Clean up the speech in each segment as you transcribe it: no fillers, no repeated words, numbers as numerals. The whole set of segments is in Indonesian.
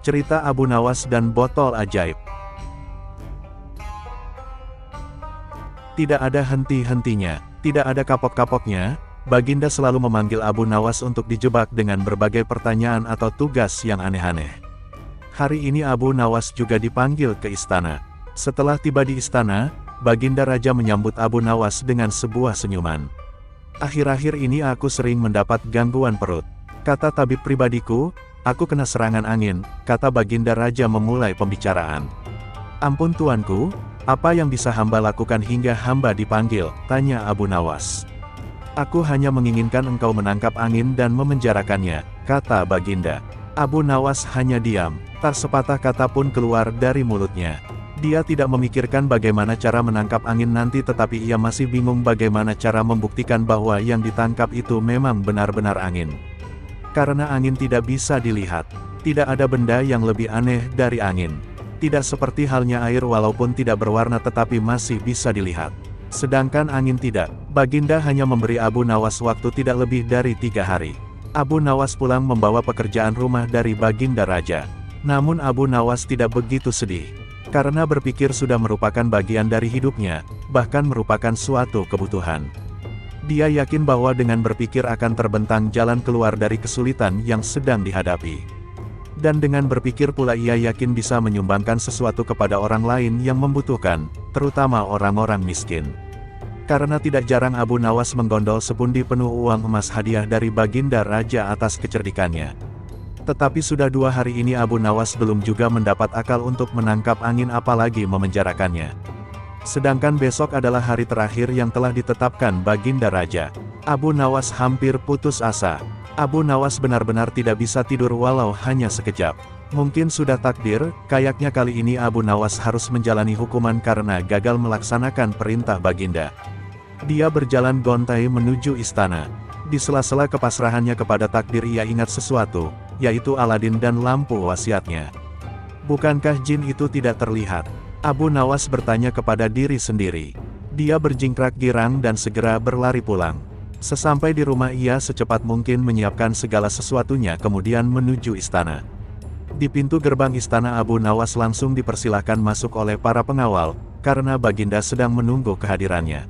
Cerita Abu Nawas dan Botol Ajaib. Tidak ada henti-hentinya, tidak ada kapok-kapoknya, Baginda selalu memanggil Abu Nawas untuk dijebak dengan berbagai pertanyaan atau tugas yang aneh-aneh. Hari ini Abu Nawas juga dipanggil ke istana. Setelah tiba di istana, Baginda Raja menyambut Abu Nawas dengan sebuah senyuman. Akhir-akhir ini aku sering mendapat gangguan perut. Kata tabib pribadiku, aku kena serangan angin, kata Baginda Raja memulai pembicaraan. Ampun tuanku, apa yang bisa hamba lakukan hingga hamba dipanggil, tanya Abu Nawas. Aku hanya menginginkan engkau menangkap angin dan memenjarakannya, kata Baginda. Abu Nawas hanya diam, tak sepatah kata pun keluar dari mulutnya. Dia tidak memikirkan bagaimana cara menangkap angin nanti, tetapi ia masih bingung bagaimana cara membuktikan bahwa yang ditangkap itu memang benar-benar angin. Karena angin tidak bisa dilihat, tidak ada benda yang lebih aneh dari angin. Tidak seperti halnya air, walaupun tidak berwarna tetapi masih bisa dilihat. Sedangkan angin tidak. Baginda hanya memberi Abu Nawas waktu tidak lebih dari 3 hari. Abu Nawas pulang membawa pekerjaan rumah dari Baginda Raja. Namun Abu Nawas tidak begitu sedih. Karena berpikir sudah merupakan bagian dari hidupnya, bahkan merupakan suatu kebutuhan. Dia yakin bahwa dengan berpikir akan terbentang jalan keluar dari kesulitan yang sedang dihadapi. Dan dengan berpikir pula ia yakin bisa menyumbangkan sesuatu kepada orang lain yang membutuhkan, terutama orang-orang miskin. Karena tidak jarang Abu Nawas menggondol sepundi penuh uang emas hadiah dari Baginda Raja atas kecerdikannya. Tetapi sudah 2 hari ini Abu Nawas belum juga mendapat akal untuk menangkap angin, apalagi memenjarakannya. Sedangkan besok adalah hari terakhir yang telah ditetapkan Baginda Raja. Abu Nawas hampir putus asa. Abu Nawas benar-benar tidak bisa tidur walau hanya sekejap. Mungkin sudah takdir, kayaknya kali ini Abu Nawas harus menjalani hukuman karena gagal melaksanakan perintah Baginda. Dia berjalan gontai menuju istana. Di sela-sela kepasrahannya kepada takdir ia ingat sesuatu, yaitu Aladin dan lampu wasiatnya. Bukankah jin itu tidak terlihat? Abu Nawas bertanya kepada diri sendiri. Dia berjingkrak girang dan segera berlari pulang. Sesampai di rumah ia secepat mungkin menyiapkan segala sesuatunya kemudian menuju istana. Di pintu gerbang istana Abu Nawas langsung dipersilahkan masuk oleh para pengawal, karena Baginda sedang menunggu kehadirannya.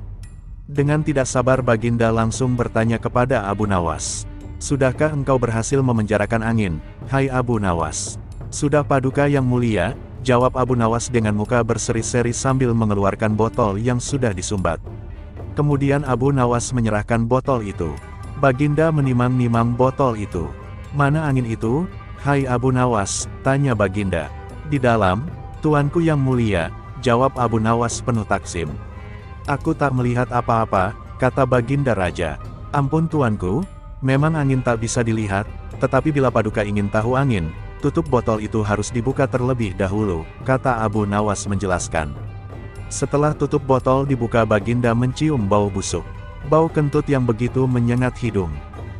Dengan tidak sabar Baginda langsung bertanya kepada Abu Nawas. Sudahkah engkau berhasil memenjarakan angin, hai Abu Nawas? Sudah Paduka yang mulia, jawab Abu Nawas dengan muka berseri-seri sambil mengeluarkan botol yang sudah disumbat. Kemudian Abu Nawas menyerahkan botol itu. Baginda menimang-nimang botol itu. Mana angin itu, hai Abu Nawas, tanya Baginda. Di dalam, tuanku yang mulia, jawab Abu Nawas penuh taksim. Aku tak melihat apa-apa, kata Baginda Raja. Ampun tuanku, memang angin tak bisa dilihat, tetapi bila Paduka ingin tahu angin, tutup botol itu harus dibuka terlebih dahulu, kata Abu Nawas menjelaskan. Setelah tutup botol dibuka Baginda mencium bau busuk. Bau kentut yang begitu menyengat hidung.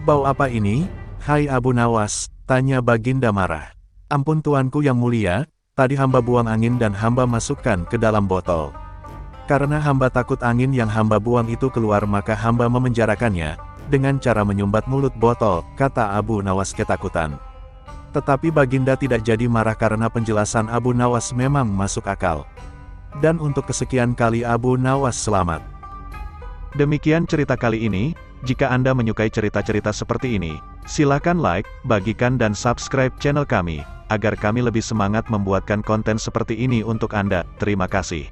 Bau apa ini, hai Abu Nawas, tanya Baginda marah. Ampun tuanku yang mulia, tadi hamba buang angin dan hamba masukkan ke dalam botol. Karena hamba takut angin yang hamba buang itu keluar maka hamba memenjarakannya, dengan cara menyumbat mulut botol, kata Abu Nawas ketakutan. Tetapi Baginda tidak jadi marah karena penjelasan Abu Nawas memang masuk akal. Dan untuk kesekian kali Abu Nawas selamat. Demikian cerita kali ini. Jika Anda menyukai cerita-cerita seperti ini, silakan like, bagikan dan subscribe channel kami, agar kami lebih semangat membuatkan konten seperti ini untuk Anda. Terima kasih.